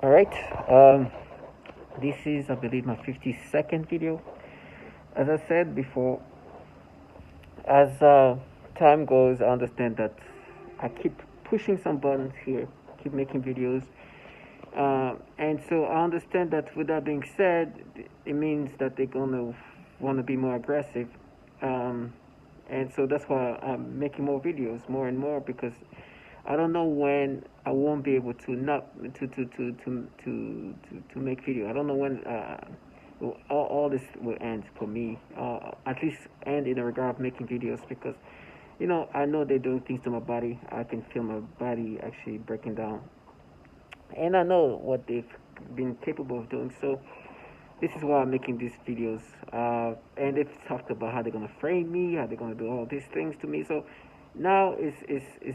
All right. This is, I believe, my 52nd video. As I said before, as time goes, I understand that I keep pushing some buttons here, keep making videos. And so I understand that with that being said, it means that they're going to want to be more aggressive. Um, and so that's why I'm making more videos, more and more, because I don't know when I won't be able to not to make video. I don't know when all this will end for me. At least end in the regard of making videos, because I know they're doing things to my body. I can feel my body actually breaking down, and I know what they've been capable of doing. So this is why I'm making these videos. And they've talked about how they're gonna frame me, how they're gonna do all these things to me. So now is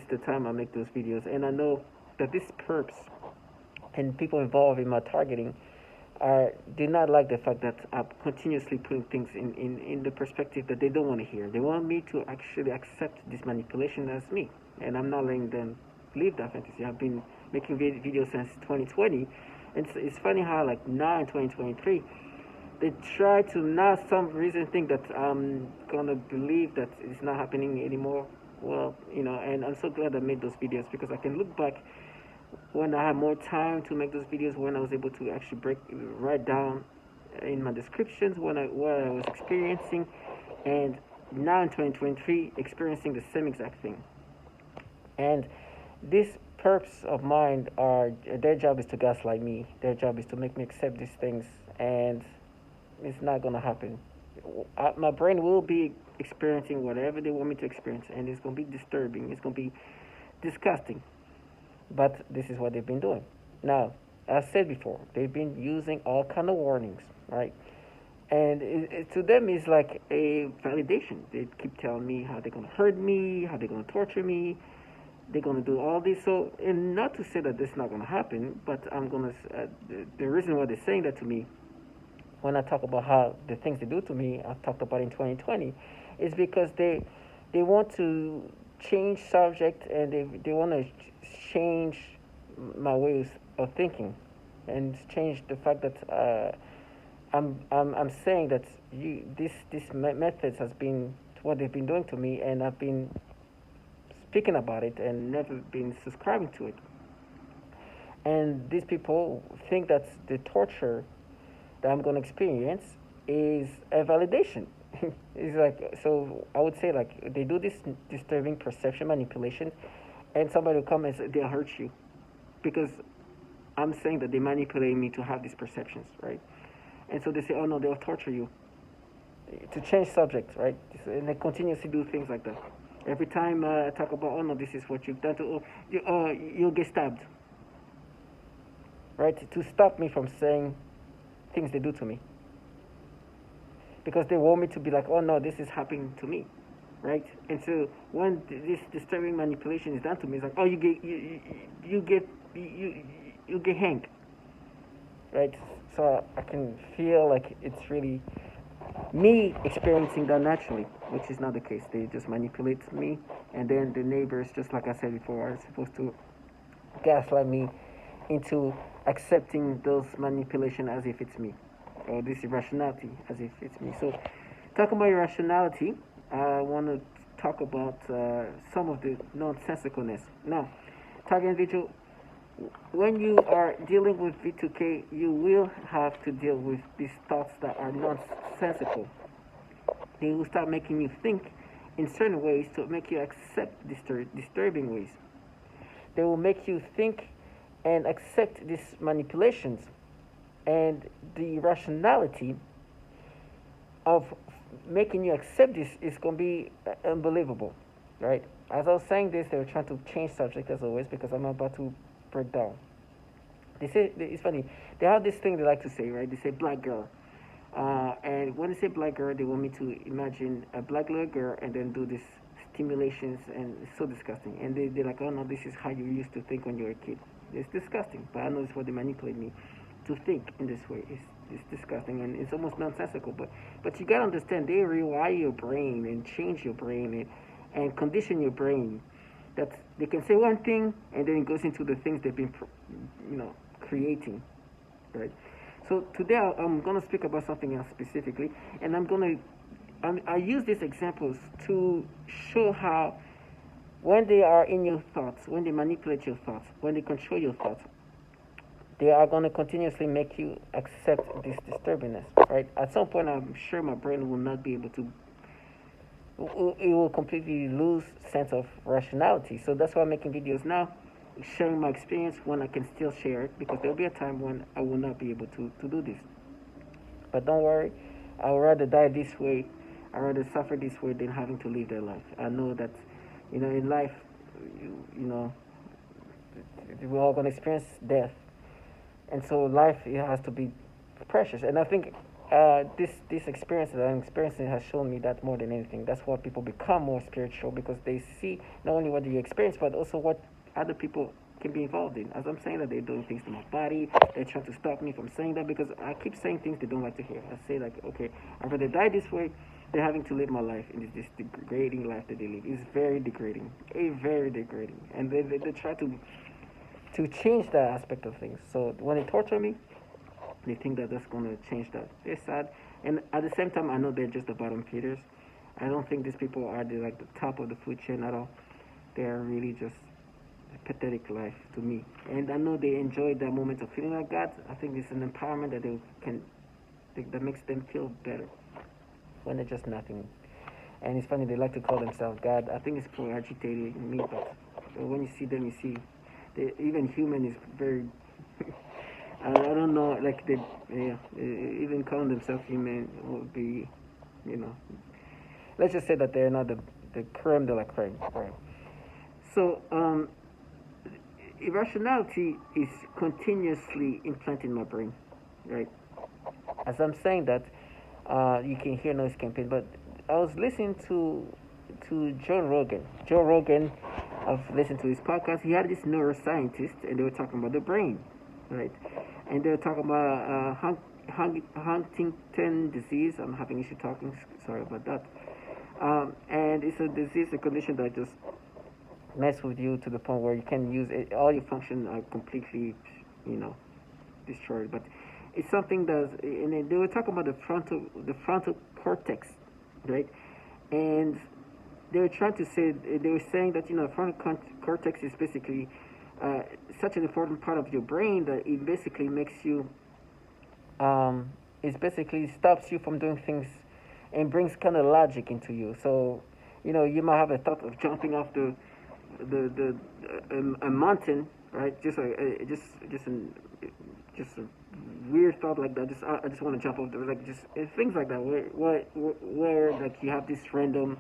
the time I make those videos, and I know that these perps and people involved in my targeting do not like the fact that I'm continuously putting things in the perspective that they don't want to hear. They want me to actually accept this manipulation as me, and I'm not letting them live that fantasy. I've been making videos since 2020, and it's funny how like now in 2023 they try to now some reason think that I'm gonna believe that it's not happening anymore. Well, and I'm so glad I made those videos, because I can look back when I had more time to make those videos, when I was able to actually write down in my descriptions what I was experiencing, and now in 2023 experiencing the same exact thing. And these perps of mine their job is to gaslight me. Their job is to make me accept these things, and it's not gonna happen. My brain will be experiencing whatever they want me to experience, and it's gonna be disturbing. It's gonna be disgusting. But this is what they've been doing. Now, as I said before, they've been using all kind of warnings, right? And to them, it's like a validation. They keep telling me how they're gonna hurt me, how they're gonna torture me, they're gonna do all this. So, and not to say that this is not gonna happen, but I'm gonna. The reason why they're saying that to me, when I talk about how the things they do to me, I've talked about in 2020, is because they want to change subject, and they want to change my ways of thinking, and change the fact that I'm saying that this methods has been what they've been doing to me, and I've been speaking about it and never been subscribing to it. And these people think that the torture that I'm going to experience is a validation. It's like, so I would say, like, they do this disturbing perception manipulation, and somebody will come and say they'll hurt you, because I'm saying that they manipulate me to have these perceptions, right? And so they say, oh no, they'll torture you to change subjects, right? And they continuously do things like that. Every time I talk about, oh no, this is what you've done to, you'll get stabbed, right? To stop me from saying things they do to me, because they want me to be like, oh no, this is happening to me, right? And so when this disturbing manipulation is done to me, it's like, oh, you get hanged, right? So I can feel like it's really me experiencing that naturally, which is not the case. They just manipulate me, and then the neighbors, just like I said before, are supposed to gaslight me into accepting those manipulation as if it's me, or this irrationality as if it's me. So, talking about irrationality, I want to talk about some of the nonsensicalness. Now, target individual, when you are dealing with V2K, you will have to deal with these thoughts that are nonsensical. They will start making you think in certain ways to make you accept disturbing ways. They will make you think and accept these manipulations, and the irrationality of making you accept this is going to be unbelievable, right? As I was saying this, they were trying to change subject as always, because I'm about to break down. They say, it's funny, they have this thing they like to say, right? They say black girl. And when they say black girl, they want me to imagine a black little girl and then do this stimulations, and it's so disgusting. And they're like, oh no, this is how you used to think when you were a kid. It's disgusting, but I know it's what they manipulate me to think in this way. It's disgusting, and it's almost nonsensical. But you gotta understand, they rewire your brain and change your brain and condition your brain, that they can say one thing and then it goes into the things they've been creating, right? So today I'm going to speak about something else specifically, and I use these examples to show how when they are in your thoughts, when they manipulate your thoughts, when they control your thoughts, they are going to continuously make you accept this disturbingness, right? At some point, I'm sure my brain will not be able to. It will completely lose sense of rationality. So that's why I'm making videos now, sharing my experience when I can still share it, because there'll be a time when I will not be able to do this. But don't worry, I would rather die this way. I'd rather suffer this way than having to live their life. I know that, in life, you know, we're all going to experience death, and so life, it has to be precious. And I think this experience that I'm experiencing has shown me that more than anything. That's why people become more spiritual, because they see not only what you experience, but also what other people can be involved in. As I'm saying that, they're doing things to my body, they're trying to stop me from saying that, because I keep saying things they don't like to hear. I say like, okay, I'd rather die this way than having to live my life in this degrading life that they live. It's very degrading, very degrading, and they try to change that aspect of things. So when they torture me, they think that that's going to change that. It's sad, and at the same time, I know they're just the bottom feeders. I don't think these people are the top of the food chain at all. They are really just a pathetic life to me, and I know they enjoy that moment of feeling like God. I think it's an empowerment that makes them feel better when they're just nothing. And it's funny, they like to call themselves God. I think it's for agitating me, but when you see them, you see even human is very. I don't know, like even calling themselves human would be, you know. Let's just say that they're not the creme de la creme, right? So irrationality is continuously implanted in my brain, right? As I'm saying that, you can hear noise campaign, but I was listening to Joe Rogan. Joe Rogan, I've listened to his podcast. He had this neuroscientist, and they were talking about the brain, right? And they were talking about Huntington disease. I'm having issue talking. Sorry about that. And it's a disease, a condition that just mess with you to the point where you can use it. All your functions are completely, destroyed. But it's something and they were talking about the frontal cortex, right? And they were trying to say, they were saying that frontal cortex is basically such an important part of your brain that it basically makes you, it basically stops you from doing things and brings kind of logic into you. So, you might have a thought of jumping off a mountain, right? Just a weird thought like that. I just want to jump off there, like just things like that, where like you have this random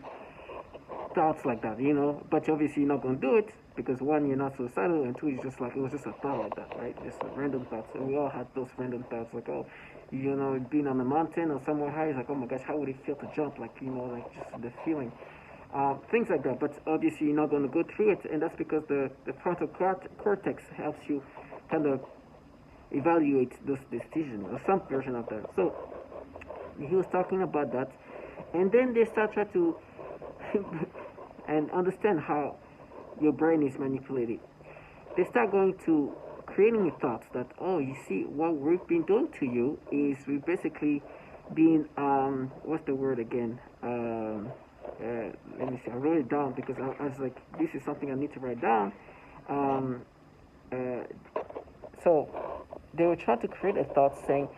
thoughts like that, but obviously you're not gonna do it because one, you're not suicidal, and two, it's just like it was just a thought like that, right? Just random thoughts. And we all had those random thoughts, like, oh, being on a mountain or somewhere high, it's like, oh my gosh, how would it feel to jump? Like, like just the feeling. Things like that, but obviously you're not going to go through it, and that's because the frontal cortex helps you kind of evaluate those decisions, or some version of that. So he was talking about that, and then they start trying to and understand how your brain is manipulated. They start going to creating thoughts that, oh, you see, what we've been doing to you is we've basically been what's the word again? Let me see. I wrote it down because I was like, this is something I need to write down. So they were trying to create a thought saying,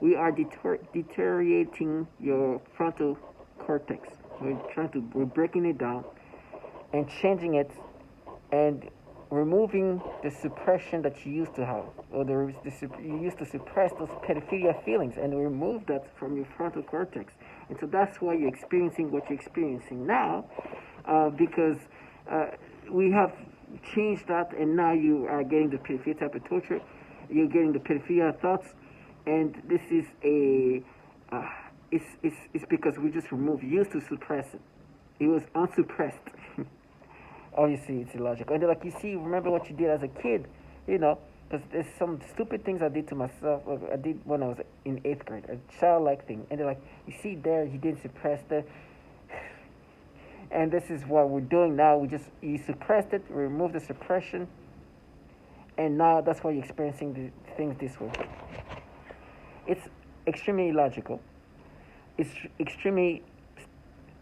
we are deteriorating your frontal cortex. We're breaking it down and changing it and removing the suppression that you used to have, or you used to suppress those pedophilia feelings, and remove that from your frontal cortex. And so that's why you're experiencing what you're experiencing now, because we have changed that, and now you are getting the pedophilia type of torture, you're getting the pedophilia thoughts, and this is it's because we just removed, used to suppress it. It was unsuppressed. Obviously, it's illogical. And they're like, you see, remember what you did as a kid, because there's some stupid things I did to myself. I did when I was in 8th grade, a childlike thing. And they're like, you see there, you didn't suppress the. And this is what we're doing now. You suppressed it, we removed the suppression, and now that's why you're experiencing the things this way. It's extremely illogical. It's extremely,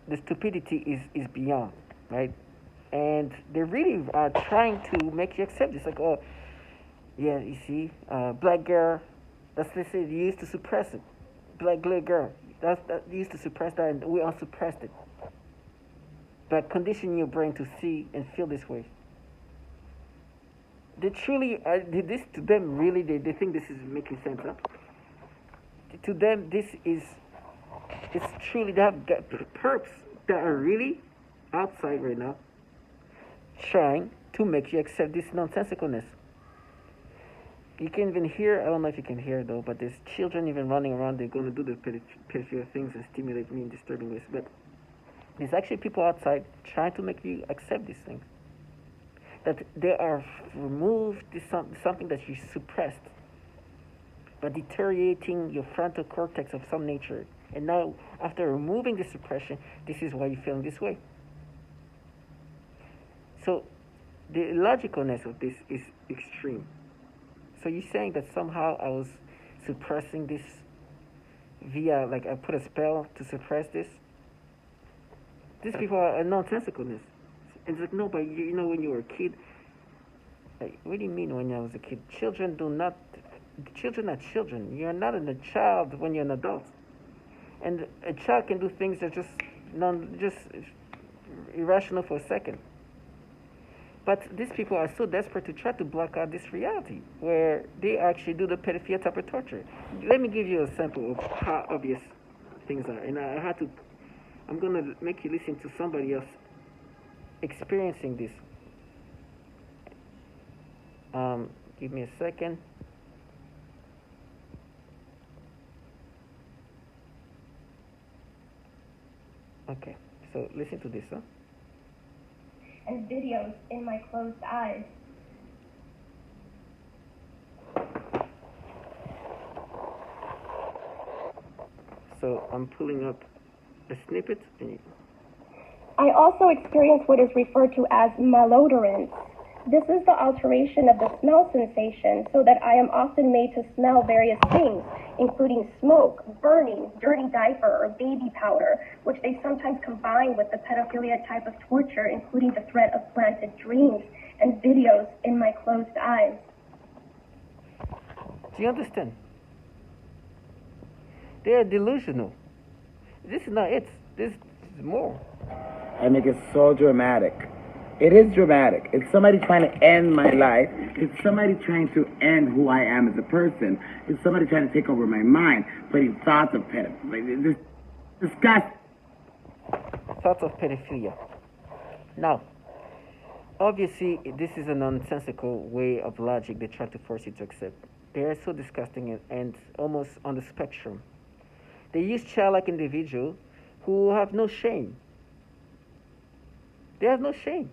the stupidity is beyond, right? And they really are trying to make you accept this. Like, oh, yeah, you see, black girl, that's, they say they used to suppress it. Black girl, that they used to suppress that, and we unsuppressed it. But condition your brain to see and feel this way. They truly, this to them really, they think this is making sense, huh? To them, this is, it's truly, they have perps that are really outside right now trying to make you accept this nonsensicalness. You can even hear, I don't know if you can hear though, but there's children even running around, they're going to do the pedophilia things and stimulate me in disturbing ways. But there's actually people outside trying to make you accept these things. That they are removed, this something that you suppressed, by deteriorating your frontal cortex of some nature. And now, after removing the suppression, this is why you're feeling this way. So, the illogicalness of this is extreme. So you're saying that somehow I was suppressing this via, like I put a spell to suppress this? These people are nonsensicalness. It's like, no, but you know when you were a kid, like, what do you mean when I was a kid? Children are children. You're not a child when you're an adult. And a child can do things that just irrational for a second. But these people are so desperate to try to block out this reality, where they actually do the pedophilia type of torture. Let me give you a sample of how obvious things are. And I'm going to make you listen to somebody else experiencing this. Give me a second. Okay, so listen to this, huh? And videos in my closed eyes. So I'm pulling up a snippet. I also experience what is referred to as malodorance. This is the alteration of the smell sensation so that I am often made to smell various things, including smoke, burning, dirty diaper, or baby powder, which they sometimes combine with the pedophilia type of torture, including the threat of planted dreams and videos in my closed eyes. Do you understand? They are delusional. This is not it. This is more. I make it so dramatic. It is dramatic. It's somebody trying to end my life. It's somebody trying to end who I am as a person. It's somebody trying to take over my mind, putting thoughts of pedophilia. This disgusting. Thoughts of pedophilia. Now, obviously, this is a nonsensical way of logic they try to force you to accept. They are so disgusting and almost on the spectrum. They use childlike individuals who have no shame. They have no shame.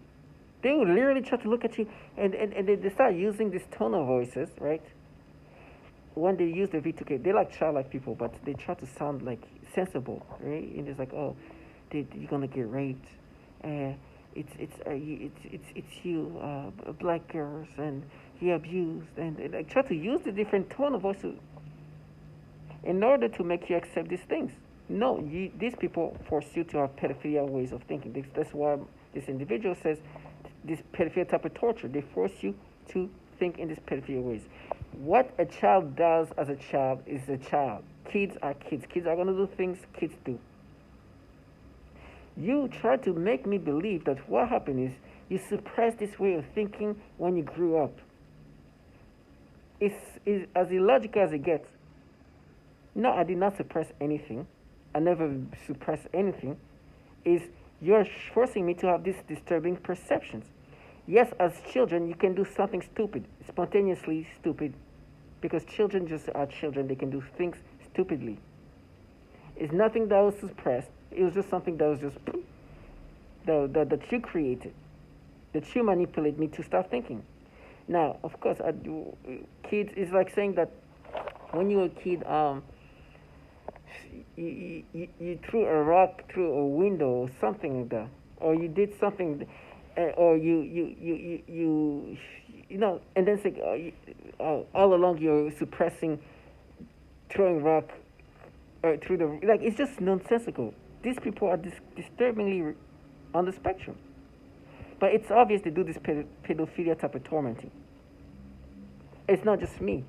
They will literally try to look at you, and they start using this tone of voices, right? When they use the V2K, they like childlike people, but they try to sound like sensible, right? And it's like, oh, you're gonna get raped, it's you, black girls, and you abused, and like try to use the different tone of voices in order to make you accept these things. No, these people force you to have pedophilia ways of thinking. That's why this individual says this pedophilia type of torture. They force you to think in these pedophilia ways. What a child does as a child is a child. Kids are kids. Kids are going to do things kids do. You try to make me believe that what happened is you suppress this way of thinking when you grew up. It's as illogical as it gets. No, I did not suppress anything. I never suppressed anything. You're forcing me to have these disturbing perceptions. Yes, as children, you can do something stupid, spontaneously stupid, because children just are children. They can do things stupidly. It's nothing that was suppressed. It was just something that was just that you created, that you manipulate me to start thinking. Now, of course, kids, it's like saying that when you were a kid, you threw a rock through a window or something like that, or you did something, or you and then say, all along you're suppressing, throwing rock through the, like, it's just nonsensical. These people are disturbingly on the spectrum. But it's obvious they do this pedophilia type of tormenting. It's not just me.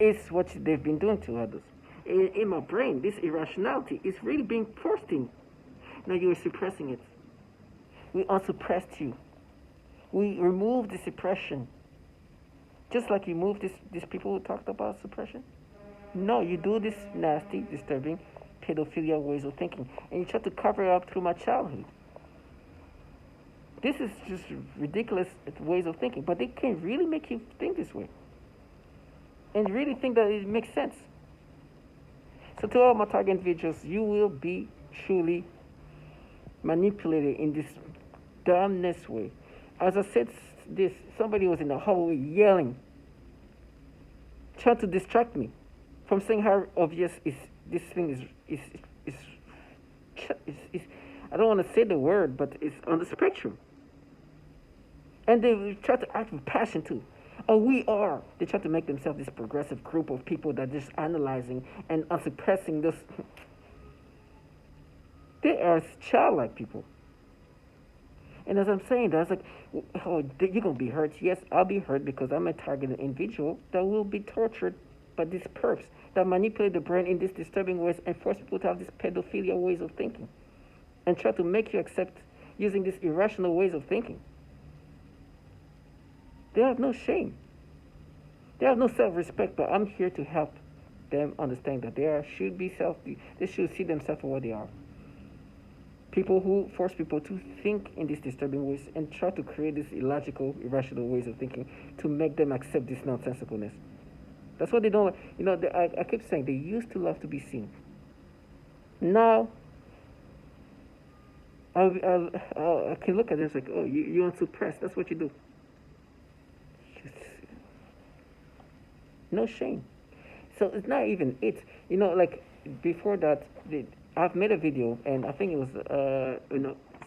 It's what they've been doing to others. In my brain, this irrationality is really being forced in. Now you are suppressing it. We unsuppressed you. We removed the suppression. Just like you moved these people who talked about suppression. No, you do this nasty, disturbing, pedophilia ways of thinking. And you try to cover it up through my childhood. This is just ridiculous ways of thinking. But they can really make you think this way. And really think that it makes sense. So to all my target individuals, you will be truly manipulated in this dumbness way. As I said this, somebody was in the hallway yelling, trying to distract me from saying how obvious this thing is I don't want to say the word, but it's on the spectrum. And they try to act with passion too. Oh, we are. They try to make themselves this progressive group of people that are just analyzing and suppressing this. They are childlike people. And as I'm saying that, it's like, oh, you're going to be hurt. Yes, I'll be hurt because I'm a targeted individual that will be tortured by these perps that manipulate the brain in these disturbing ways and force people to have these pedophilia ways of thinking and try to make you accept using these irrational ways of thinking. They have no shame. They have no self-respect, but I'm here to help them understand that they should see themselves for what they are. People who force people to think in these disturbing ways and try to create these illogical, irrational ways of thinking to make them accept this nonsensicalness. That's what they don't like. I keep saying they used to love to be seen. Now, I can look at this like, oh, you want to suppress. That's what you do. No shame. So it's not even it. Like before that, I've made a video, and I think it was,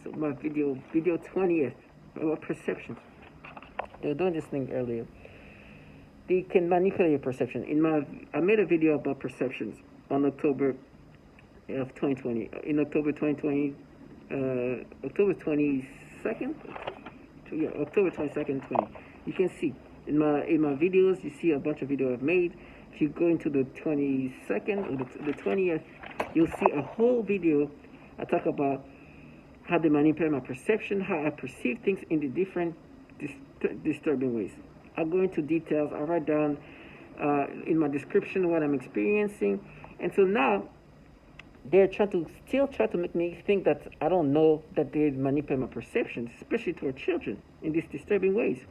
so my video 20th about perceptions. They were doing this thing earlier. They can manipulate your perception. I made a video about perceptions on October of 2020. In October 2020, October 22nd? Yeah, October 22nd, 20. You can see in my videos, you see a bunch of videos I've made. If you go into the 22nd or the 20th, you'll see a whole video. I talk about how they manipulate my perception, how I perceive things in the different disturbing ways. I'll go into details. I'll write down in my description what I'm experiencing. And so now, they're still try to make me think that I don't know that they manipulate my perceptions, especially toward children, in these disturbing ways.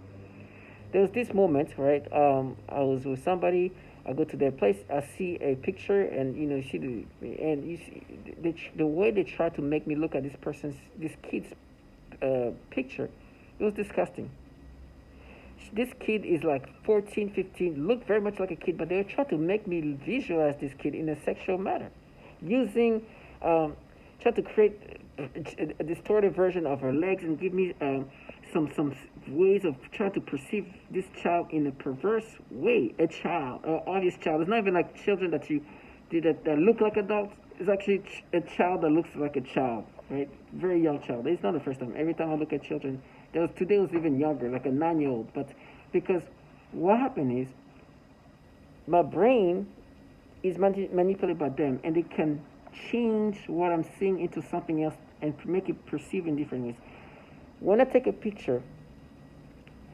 There was this moment, right? I was with somebody. I go to their place. I see a picture, and you see the way they try to make me look at this kid's picture. It was disgusting. This kid is like 14, 15, looked very much like a kid, but they were trying to make me visualize this kid in a sexual manner, using, try to create a distorted version of her legs and give me some ways of trying to perceive this child in a perverse way. A child, an obvious child. It's not even like children that look like adults. It's actually a child that looks like a child, right? Very young child. It's not the first time. Every time I look at children, today was even younger, like a 9-year-old. But because what happened is, my brain is manipulated by them, and they can change what I'm seeing into something else and make it perceive in different ways. When I take a picture,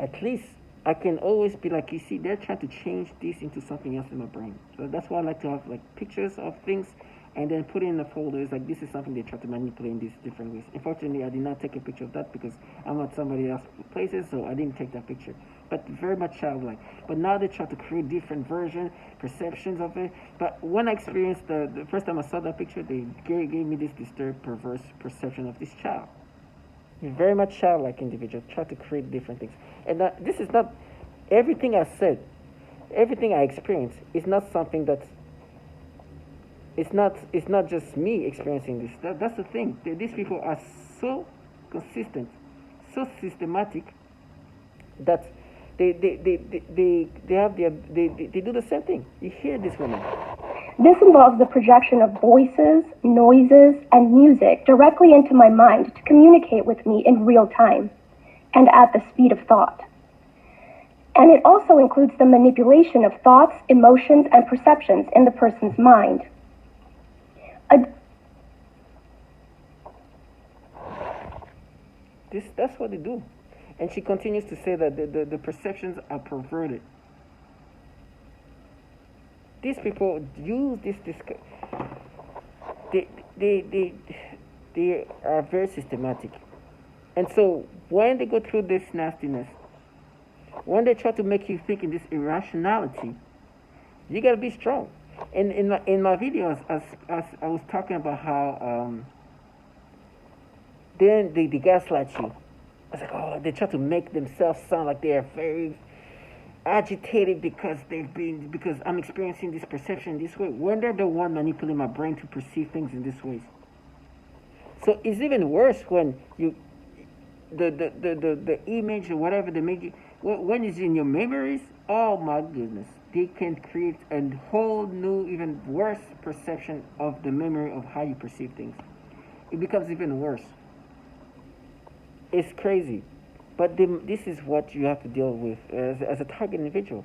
at least I can always be like, you see, they're trying to change this into something else in my brain. So that's why I like to have like pictures of things and then put it in the folders. Like, this is something they try to manipulate in these different ways. Unfortunately, I did not take a picture of that because I'm at somebody else's places, so I didn't take that picture. But very much childlike. But now they try to create different versions, perceptions of it. But when I experienced the first time I saw that picture, they gave me this disturbed, perverse perception of this child. Very much childlike individual, try to create different things. And this is not, everything I said, everything I experienced is not something that's, it's not just me experiencing this. That's the thing. These people are so consistent, so systematic, that They have they do the same thing. You hear this woman. This involves the projection of voices, noises, and music directly into my mind to communicate with me in real time and at the speed of thought. And it also includes the manipulation of thoughts, emotions, and perceptions in the person's mind. That's what they do. And she continues to say that the perceptions are perverted. These people use this they are very systematic. And so when they go through this nastiness, when they try to make you think in this irrationality, you gotta be strong. And in my videos, as I was talking about how then they gaslight you. I was like, oh, they try to make themselves sound like they are very agitated because I'm experiencing this perception this way, when they're the one manipulating my brain to perceive things in this way. So it's even worse when you the image or whatever they make you, when it's in your memories. Oh my goodness, they can create a whole new, even worse perception of the memory of how you perceive things. It becomes even worse. It's crazy. But this is what you have to deal with as a target individual.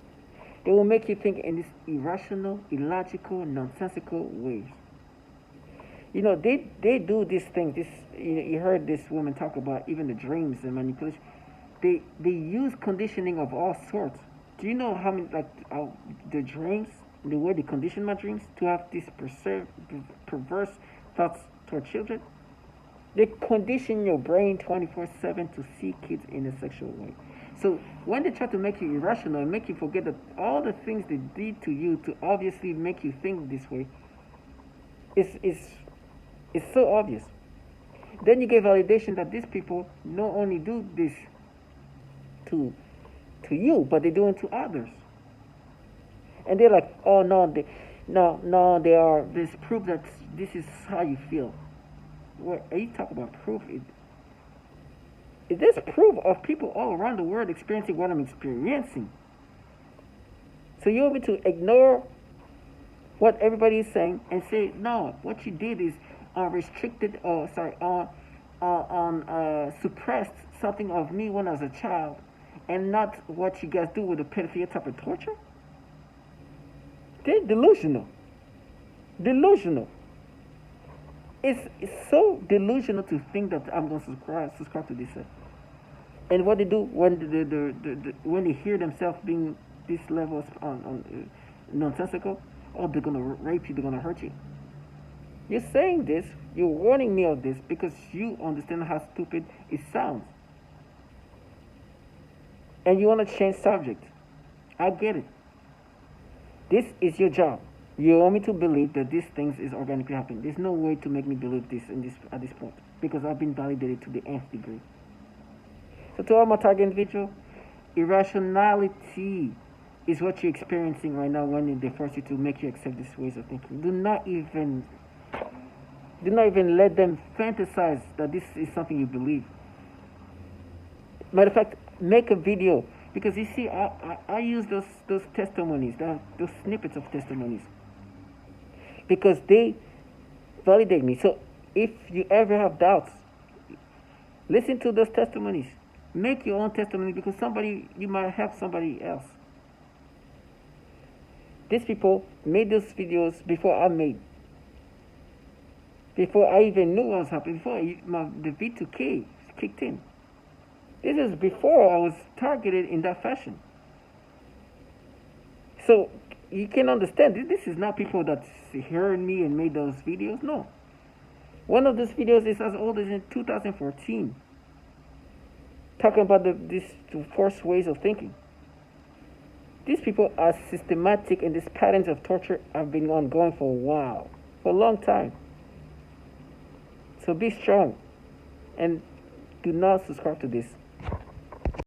They will make you think in this irrational, illogical, nonsensical ways. You know, they do this thing. You heard this woman talk about even the dreams and manipulation. They use conditioning of all sorts. Do you know how many, like, the dreams, the way they condition my dreams to have these perverse thoughts toward children? They condition your brain 24/7 to see kids in a sexual way. So when they try to make you irrational and make you forget that all the things they did to you to obviously make you think this way, it's so obvious. Then you get validation that these people not only do this to you, but they do it to others. And they're like, oh no, they are. There's proof that this is how you feel. What are you talking about? Proof? There's proof of people all around the world experiencing what I'm experiencing. So you want me to ignore what everybody is saying and say, no, what you did is suppressed something of me when I was a child, and not what you guys do with the pedophilia type of torture? They're delusional. Delusional. It's so delusional to think that I'm going to subscribe to this. And what they do when they hear themselves being this level on nonsensical, oh, they're going to rape you, they're going to hurt you. You're saying this, you're warning me of this because you understand how stupid it sounds. And you want to change subject. I get it. This is your job. You want me to believe that these things is organically happening. There's no way to make me believe this at this point, because I've been validated to the nth degree. So to all my target individual, irrationality is what you're experiencing right now when they force you to make you accept these ways of thinking. Do not even let them fantasize that this is something you believe. Matter of fact, make a video, because you see, I use those testimonies, those snippets of testimonies, because they validate me. So if you ever have doubts, listen to those testimonies. Make your own testimony, because you might help somebody else. These people made those videos before I even knew what was happening, before the V2K kicked in. This is before I was targeted in that fashion. So you can understand, this is not people that heard me and made those videos. No. One of those videos is as old as in 2014. Talking about these forced ways of thinking. These people are systematic, and these patterns of torture have been ongoing for a while, for a long time. So be strong and do not subscribe to this.